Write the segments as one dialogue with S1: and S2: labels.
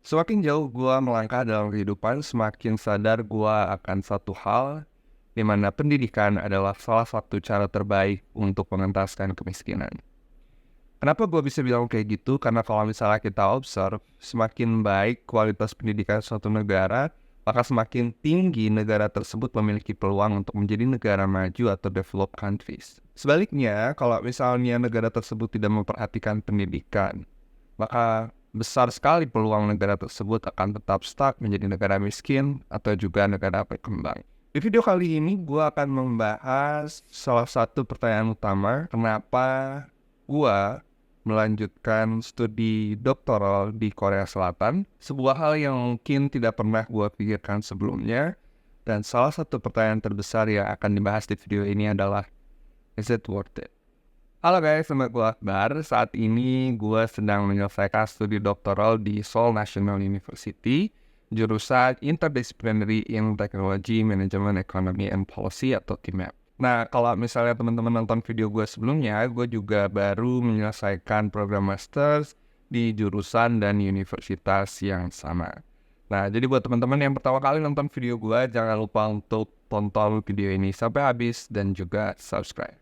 S1: Semakin jauh gua melangkah dalam kehidupan, semakin sadar gua akan satu hal, di mana pendidikan adalah salah satu cara terbaik untuk mengentaskan kemiskinan. Kenapa gua bisa bilang kayak gitu? Karena kalau misalnya kita observe, semakin baik kualitas pendidikan suatu negara, maka semakin tinggi negara tersebut memiliki peluang untuk menjadi negara maju atau developed countries. Sebaliknya, kalau misalnya negara tersebut tidak memperhatikan pendidikan, maka besar sekali peluang negara tersebut akan tetap stuck menjadi negara miskin atau juga negara berkembang. Di video kali ini, gue akan membahas salah satu pertanyaan utama, kenapa gue melanjutkan studi doktoral di Korea Selatan, sebuah hal yang mungkin tidak pernah gue pikirkan sebelumnya, dan salah satu pertanyaan terbesar yang akan dibahas di video ini adalah, is it worth it? Halo guys, nama gue Akbar. Saat ini gue sedang menyelesaikan studi doktoral di Seoul National University, jurusan Interdisciplinary in Technology, Management, Economy, and Policy atau TMAP. Nah, kalau misalnya teman-teman nonton video gue sebelumnya, gue juga baru menyelesaikan program Masters di jurusan dan universitas yang sama. Nah, jadi buat teman-teman yang pertama kali nonton video gue, jangan lupa untuk tonton video ini sampai habis dan juga subscribe.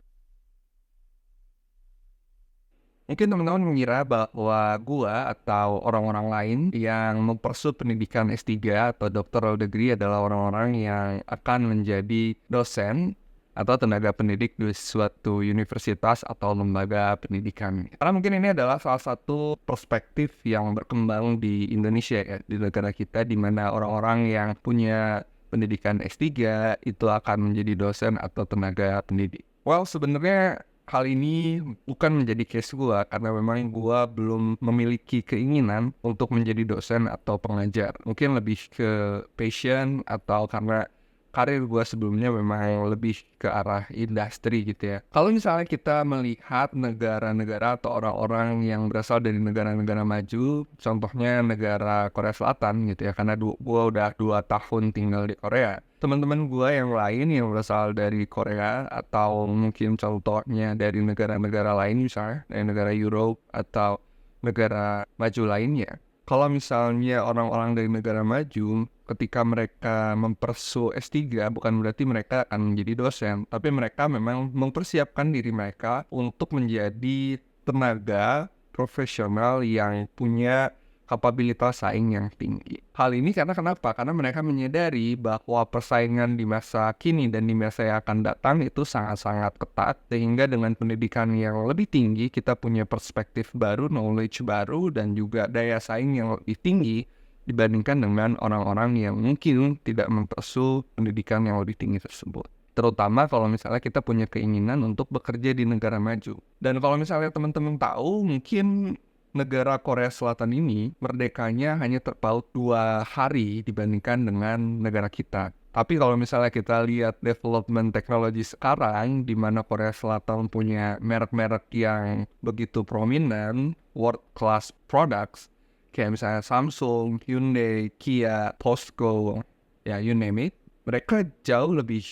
S1: Mungkin teman-teman mengira bahwa gua atau orang-orang lain yang mempersulit pendidikan S3 atau doctoral degree adalah orang-orang yang akan menjadi dosen atau tenaga pendidik di suatu universitas atau lembaga pendidikan. Karena mungkin ini adalah salah satu perspektif yang berkembang di Indonesia ya, di negara kita, di mana orang-orang yang punya pendidikan S3 itu akan menjadi dosen atau tenaga pendidik. Well, sebenarnya hal ini bukan menjadi case gua karena memang gua belum memiliki keinginan untuk menjadi dosen atau pengajar. Mungkin lebih ke passion atau karena karir gua sebelumnya memang lebih ke arah industri gitu ya. Kalau misalnya kita melihat negara-negara atau orang-orang yang berasal dari negara-negara maju, contohnya negara Korea Selatan gitu ya, karena gua udah 2 tahun tinggal di Korea. Teman-teman gue yang lain yang berasal dari Korea atau mungkin contohnya dari negara-negara lain misalnya dari negara Europe atau negara maju lainnya. Kalau misalnya orang-orang dari negara maju ketika mereka mempersu S3 bukan berarti mereka akan menjadi dosen, tapi mereka memang mempersiapkan diri mereka untuk menjadi tenaga profesional yang punya kapabilitas saing yang tinggi. Hal ini karena kenapa? Karena mereka menyadari bahwa persaingan di masa kini dan di masa yang akan datang itu sangat-sangat ketat, sehingga dengan pendidikan yang lebih tinggi, kita punya perspektif baru, knowledge baru, dan juga daya saing yang lebih tinggi dibandingkan dengan orang-orang yang mungkin tidak mempersu pendidikan yang lebih tinggi tersebut. Terutama kalau misalnya kita punya keinginan untuk bekerja di negara maju. Dan kalau misalnya teman-teman tahu, mungkin negara Korea Selatan ini merdekanya hanya terpaut 2 hari dibandingkan dengan negara kita. Tapi kalau misalnya kita lihat development teknologi sekarang, di mana Korea Selatan punya merek-merek yang begitu prominent, world class products, kayak misalnya Samsung, Hyundai, Kia, POSCO, ya you name it, mereka jauh lebih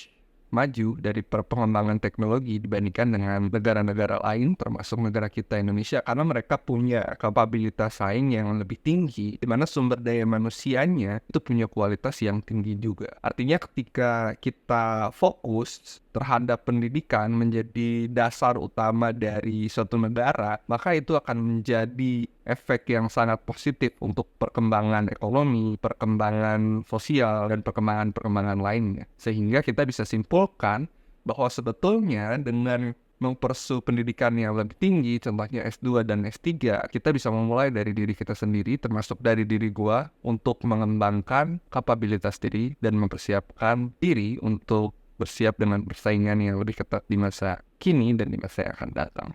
S1: maju dari pengembangan teknologi dibandingkan dengan negara-negara lain termasuk negara kita Indonesia karena mereka punya kapabilitas saing yang lebih tinggi di mana sumber daya manusianya itu punya kualitas yang tinggi juga. Artinya ketika kita fokus terhadap pendidikan menjadi dasar utama dari suatu negara, maka itu akan menjadi efek yang sangat positif untuk perkembangan ekonomi, perkembangan sosial, dan perkembangan-perkembangan lainnya. Sehingga kita bisa simpulkan bahwa sebetulnya dengan mempersu pendidikan yang lebih tinggi, contohnya S2 dan S3, kita bisa memulai dari diri kita sendiri, termasuk dari diri gua, untuk mengembangkan kapabilitas diri dan mempersiapkan diri untuk bersiap dengan persaingan yang lebih ketat di masa kini dan di masa yang akan datang.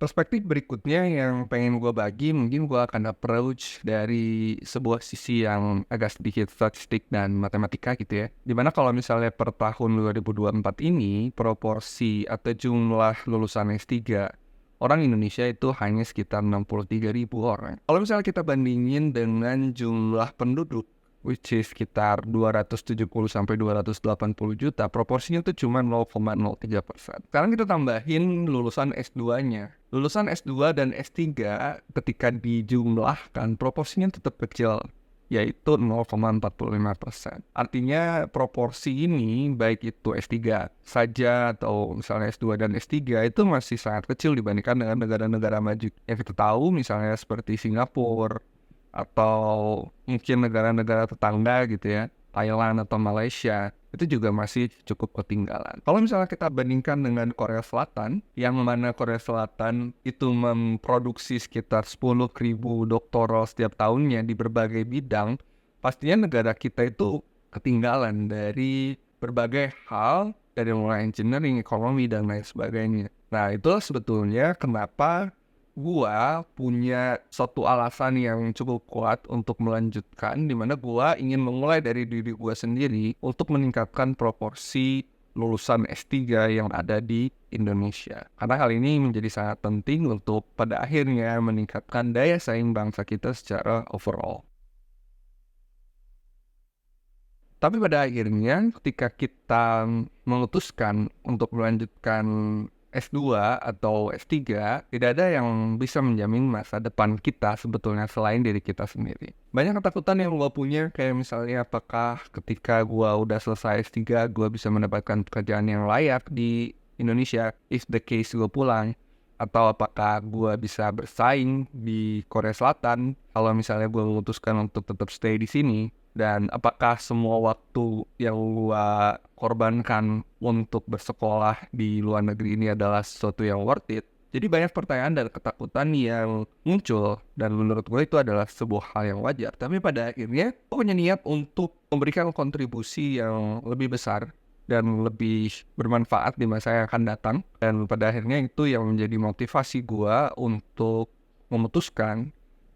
S1: Perspektif berikutnya yang pengen gue bagi, mungkin gue akan approach dari sebuah sisi yang agak sedikit statistik dan matematika gitu ya. Dimana kalau misalnya per tahun 2024 ini, proporsi atau jumlah lulusan S3 orang Indonesia itu hanya sekitar 63.000 orang. Kalau misalnya kita bandingin dengan jumlah penduduk which is sekitar 270 sampai 280 juta, proporsinya tuh cuma 0,03%. Sekarang kita tambahin lulusan S2-nya. Lulusan S2 dan S3 ketika dijumlahkan proporsinya tetap kecil, yaitu 0,45%. Artinya proporsi ini baik itu S3 saja atau misalnya S2 dan S3 itu masih sangat kecil dibandingkan dengan negara-negara maju yang kita tahu, misalnya seperti Singapura atau mungkin negara-negara tetangga gitu ya, Thailand atau Malaysia, itu juga masih cukup ketinggalan. Kalau misalnya kita bandingkan dengan Korea Selatan, yang mana Korea Selatan itu memproduksi sekitar 10.000 doktoral setiap tahunnya di berbagai bidang, pastinya negara kita itu ketinggalan dari berbagai hal, dari mulai engineering, ekonomi, dan lain sebagainya. Nah, itulah sebetulnya kenapa gua punya suatu alasan yang cukup kuat untuk melanjutkan, di mana gua ingin memulai dari diri gua sendiri untuk meningkatkan proporsi lulusan S3 yang ada di Indonesia. Karena hal ini menjadi sangat penting untuk pada akhirnya meningkatkan daya saing bangsa kita secara overall. Tapi pada akhirnya ketika kita memutuskan untuk melanjutkan S2 atau S3, tidak ada yang bisa menjamin masa depan kita sebetulnya selain diri kita sendiri. Banyak ketakutan yang gue punya, kayak misalnya apakah ketika gue udah selesai S3, gue bisa mendapatkan pekerjaan yang layak di Indonesia, if the case gue pulang. Atau apakah gue bisa bersaing di Korea Selatan kalau misalnya gue memutuskan untuk tetap stay di sini. Dan apakah semua waktu yang gue korbankan untuk bersekolah di luar negeri ini adalah sesuatu yang worth it? Jadi banyak pertanyaan dan ketakutan yang muncul, dan menurut gue itu adalah sebuah hal yang wajar. Tapi pada akhirnya gue punya niat untuk memberikan kontribusi yang lebih besar dan lebih bermanfaat di masa yang akan datang. Dan pada akhirnya itu yang menjadi motivasi gue untuk memutuskan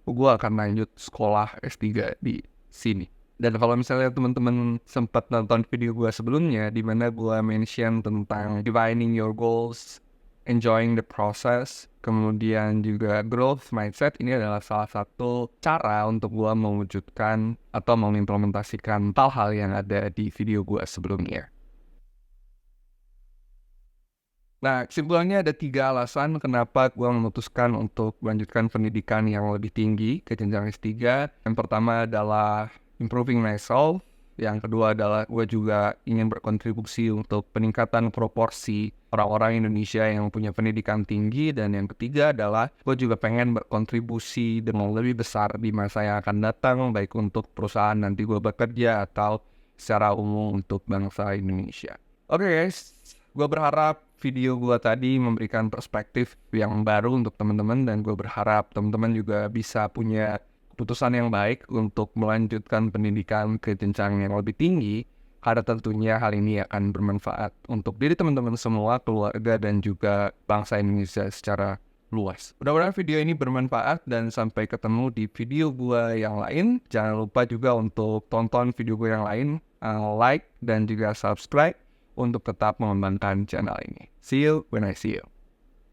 S1: gue akan lanjut sekolah S3 di sini. Dan kalau misalnya teman-teman sempat nonton video gue sebelumnya, di mana gue mention tentang defining your goals, enjoying the process, kemudian juga growth mindset, ini adalah salah satu cara untuk gue mewujudkan atau mengimplementasikan hal-hal yang ada di video gue sebelumnya. Nah, kesimpulannya ada 3 alasan kenapa gue memutuskan untuk melanjutkan pendidikan yang lebih tinggi ke jenjang S3. Yang pertama adalah improving myself. Yang kedua adalah gue juga ingin berkontribusi untuk peningkatan proporsi orang-orang Indonesia yang punya pendidikan tinggi. Dan yang ketiga adalah gue juga pengen berkontribusi dengan lebih besar di masa yang akan datang, baik untuk perusahaan nanti gue bekerja atau secara umum untuk bangsa Indonesia. Oke guys, gue berharap video gue tadi memberikan perspektif yang baru untuk teman-teman, dan gue berharap teman-teman juga bisa punya keputusan yang baik untuk melanjutkan pendidikan ke jenjang yang lebih tinggi, karena tentunya hal ini akan bermanfaat untuk diri teman-teman semua, keluarga, dan juga bangsa Indonesia secara luas. Mudah-mudahan video ini bermanfaat, dan sampai ketemu di video gue yang lain. Jangan lupa juga untuk tonton video gue yang lain, like dan juga subscribe untuk tetap mengembangkan channel ini. See you when I see you.